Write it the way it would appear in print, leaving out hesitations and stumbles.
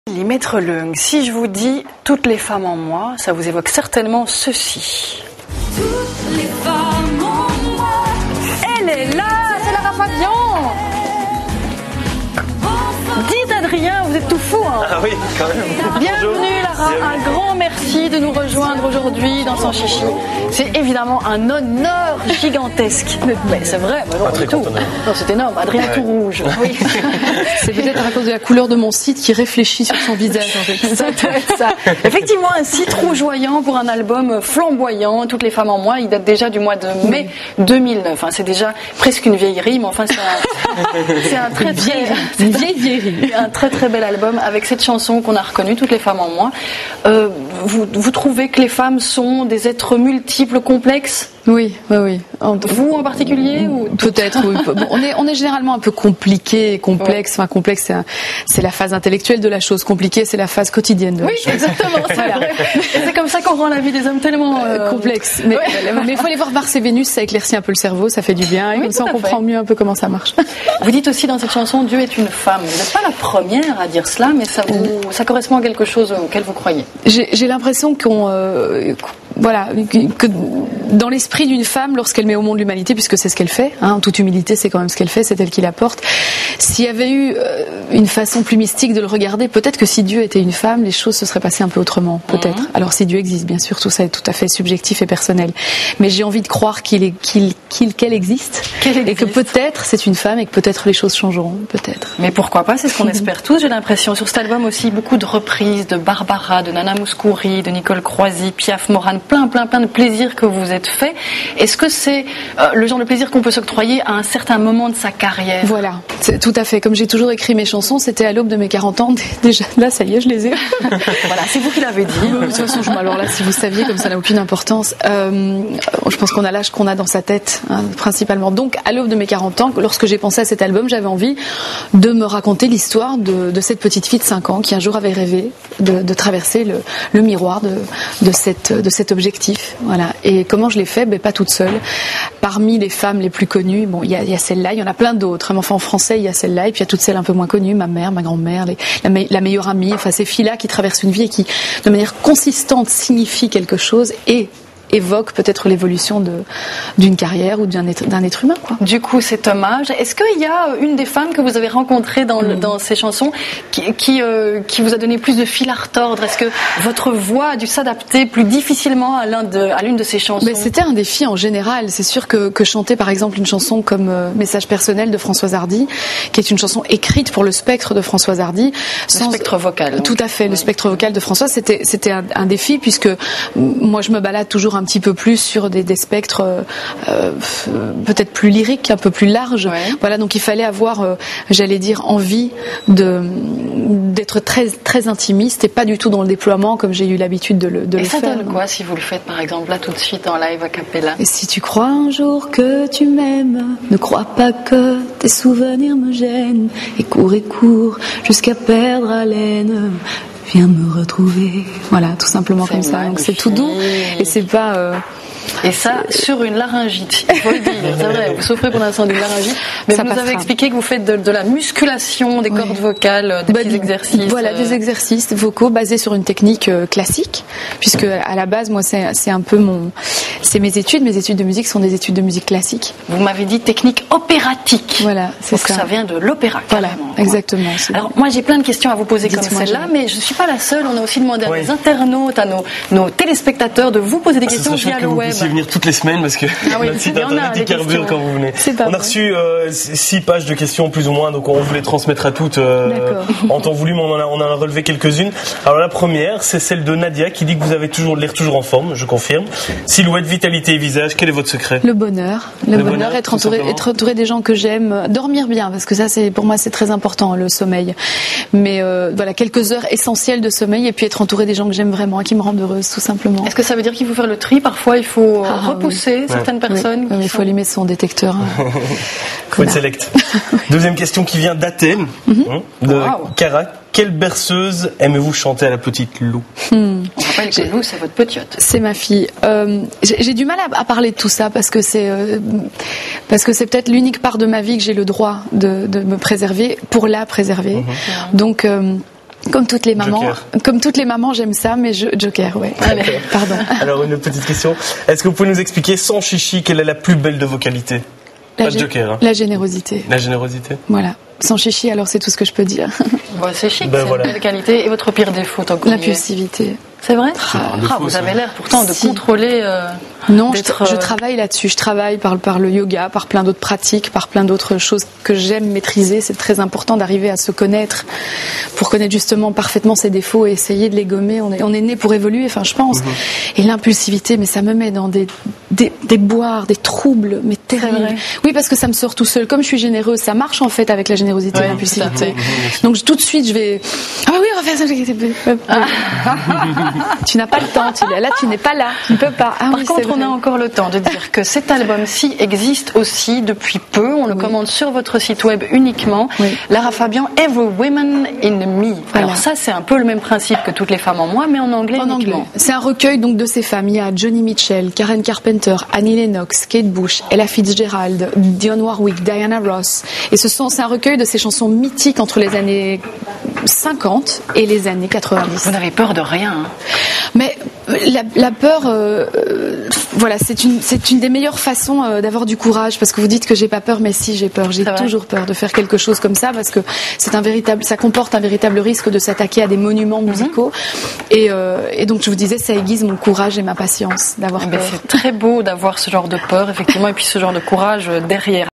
Maître Leung, si je vous dis toutes les femmes en moi, ça vous évoque certainement ceci. Toutes les femmes en moi. Elle est là, c'est Lara Fabian. Dites Adrien, vous êtes tout fou hein. Ah oui, quand même. Bienvenue Lara, un grand merci de nous rejoindre aujourd'hui dans Sans Chichi. C'est évidemment un honneur gigantesque. Mais c'est vrai, mais non, du tout. Non, c'est énorme, Adrien tout rouge. Oui. C'est peut-être à cause de la couleur de mon site qui réfléchit sur son visage en fait. Ça doit être ça. Effectivement, un site rougeoyant pour un album flamboyant, Toutes les femmes en moi. Il date déjà du mois de mai 2009. Enfin, c'est déjà presque une vieillerie, mais enfin c'est un très un très très bel album avec cette chanson qu'on a reconnue, Toutes les femmes en moi. Vous trouvez que les femmes sont des êtres multiples, complexes ? Oui. Vous en particulier ou peut-être, oui. Bon, on est généralement un peu compliqué et complexe. Enfin, complexe, c'est la phase intellectuelle de la chose. Compliqué, c'est la phase quotidienne de la chose. Oui, exactement, c'est vrai. Et c'est comme ça qu'on rend la vie des hommes tellement complexe. Mais il faut aller voir Mars et Vénus, ça éclaircit un peu le cerveau, ça fait du bien. Et comme ça, on comprend mieux un peu comment ça marche. Vous dites aussi dans cette chanson, Dieu est une femme. Vous n'êtes pas la première à dire cela, mais ça correspond à quelque chose auquel vous croyez. J'ai l'impression que dans l'esprit d'une femme, lorsqu'elle met au monde l'humanité, puisque c'est ce qu'elle fait, en toute humilité, c'est quand même ce qu'elle fait, c'est elle qui l'apporte. S'il y avait eu une façon plus mystique de le regarder, peut-être que si Dieu était une femme, les choses se seraient passées un peu autrement, peut-être. Alors si Dieu existe, bien sûr, tout ça est tout à fait subjectif et personnel. Mais j'ai envie de croire qu'elle existe, et que peut-être c'est une femme et que peut-être les choses changeront, peut-être. Mais pourquoi pas, c'est ce qu'on espère tous, j'ai l'impression. Sur cet album aussi, beaucoup de reprises de Barbara, de Nana Mouskouri, de Nicole Croisy, Piaf, Morane, plein de plaisirs que vous êtes fait. Est-ce que c'est le genre de plaisir qu'on peut s'octroyer à un certain moment de sa carrière ? Voilà, c'est tout à fait. Comme j'ai toujours écrit mes chansons, c'était à l'aube de mes 40 ans. Déjà, là, ça y est, je les ai. Voilà, c'est vous qui l'avez dit. De toute façon, alors là, si vous saviez, comme ça n'a aucune importance. Je pense qu'on a l'âge qu'on a dans sa tête, principalement. Donc, à l'aube de mes 40 ans, lorsque j'ai pensé à cet album, j'avais envie de me raconter l'histoire de cette petite fille de 5 ans qui un jour avait rêvé de traverser le miroir de cet objectif. Voilà. Et comment je l'ai fait ? Pas toute seule. Parmi les femmes les plus connues, bon, il y a celle-là, il y en a plein d'autres. Mais enfin, en français, il y a celle-là, et puis il y a toutes celles un peu moins connues, ma mère, ma grand-mère, la meilleure amie, enfin ces filles-là qui traversent une vie et qui, de manière consistante, signifient quelque chose et évoque peut-être l'évolution d'une carrière ou d'un être humain, quoi. Du coup, cet hommage, est-ce qu'il y a une des femmes que vous avez rencontrées dans ces chansons qui vous a donné plus de fil à retordre ? Est-ce que votre voix a dû s'adapter plus difficilement à l'une de ces chansons ? Mais c'était un défi en général. C'est sûr que chanter par exemple une chanson comme Message personnel de Françoise Hardy, qui est une chanson écrite pour le spectre de Françoise Hardy. Le spectre vocal. Donc. Tout à fait, le spectre vocal de Françoise, c'était un défi puisque moi je me balade toujours un petit peu plus sur des spectres peut-être plus lyriques, un peu plus larges. Ouais. Voilà, donc il fallait avoir, j'allais dire, envie d'être très très intimiste et pas du tout dans le déploiement comme j'ai eu l'habitude de le faire. Et ça donne quoi si vous le faites par exemple là tout de suite en live a cappella ? Et si tu crois un jour que tu m'aimes, ne crois pas que tes souvenirs me gênent et cours jusqu'à perdre haleine. Viens me retrouver. Voilà, tout simplement comme ça. Donc c'est tout doux et c'est pas. Et ça, sur une laryngite, il faut le dire, c'est vrai, vous souffrez pour l'instant d'une laryngite, mais vous nous avez expliqué que vous faites de la musculation des cordes vocales, des petits exercices. Voilà, des exercices vocaux basés sur une technique classique, puisque à la base, moi, c'est un peu c'est mes études de musique sont des études de musique classique. Vous m'avez dit technique opératique. Voilà, c'est ça. Donc ça vient de l'opéra. Voilà, exactement. Alors moi, j'ai plein de questions à vous poser comme celle-là, mais je ne suis pas la seule, on a aussi demandé à nos internautes, à nos téléspectateurs de vous poser des questions via le web. Venir toutes les semaines parce que notre site internet il carbure quand vous venez. On a reçu 6 pages de questions plus ou moins, donc on vous les transmettra toutes en temps voulu, mais on en a relevé quelques-unes. Alors la première, c'est celle de Nadia qui dit que vous avez l'air toujours en forme, je confirme. Silhouette, vitalité et visage, quel est votre secret ? Le bonheur. Le bonheur, être entouré des gens que j'aime, dormir bien, parce que ça pour moi c'est très important, le sommeil. Mais voilà, quelques heures essentielles de sommeil et puis être entouré des gens que j'aime vraiment et qui me rendent heureuse, tout simplement. Est-ce que ça veut dire qu'il faut faire le tri ? Parfois il faut repousser certaines personnes. Oui, il faut allumer son détecteur. Faut être select. Deuxième question qui vient d'Athènes, de Cara. Quelle berceuse aimez-vous chanter à la petite Lou ? On rappelle que Lou, c'est votre petite. C'est ma fille. J'ai du mal à parler de tout ça parce que c'est peut-être l'unique part de ma vie que j'ai le droit de me préserver pour la préserver. Donc Comme toutes les mamans, j'aime ça, mais Joker, ouais. Allez, pardon. Alors une petite question. Est-ce que vous pouvez nous expliquer sans chichi quelle est la plus belle de vos qualités? Pas de Joker. Hein. La générosité. La générosité. Voilà. Sans chichi, alors c'est tout ce que je peux dire. Bon, c'est chic, c'est une belle qualité. Et votre pire défaut, tant que l'impulsivité. C'est vrai? Vous avez l'air pourtant de contrôler. Non, je travaille là-dessus. Je travaille par le yoga, par plein d'autres pratiques, par plein d'autres choses que j'aime maîtriser. C'est très important d'arriver à se connaître pour connaître justement parfaitement ses défauts et essayer de les gommer. On est né pour évoluer, enfin je pense. Et l'impulsivité, mais ça me met dans des boires, des troubles, mais terribles. Oui, parce que ça me sort tout seul. Comme je suis généreuse, ça marche en fait avec la générosité et l'impulsivité. Donc tout de suite, je vais. Ah bah oui, on va faire ça. Tu n'as pas le temps, là tu n'es pas là, tu ne peux pas. Par contre, on a encore le temps de dire que cet album-ci existe aussi depuis peu. On le commande sur votre site web uniquement. Lara Fabian, Every Woman in Me. Alors ça, c'est un peu le même principe que Toutes les femmes en moi, mais en anglais uniquement. C'est un recueil donc de ces femmes. Il y a Joni Mitchell, Karen Carpenter, Annie Lennox, Kate Bush, Ella Fitzgerald, Dionne Warwick, Diana Ross. Et c'est un recueil de ces chansons mythiques entre les années 50 et les années 90. Vous n'avez peur de rien, hein. Mais la peur, voilà, c'est une des meilleures façons d'avoir du courage, parce que vous dites que j'ai pas peur, mais si, j'ai peur. J'ai toujours peur de faire quelque chose comme ça, parce que ça comporte un véritable risque de s'attaquer à des monuments musicaux. Et donc je vous disais, ça aiguise mon courage et ma patience d'avoir peur. C'est très beau d'avoir ce genre de peur, effectivement, et puis ce genre de courage derrière.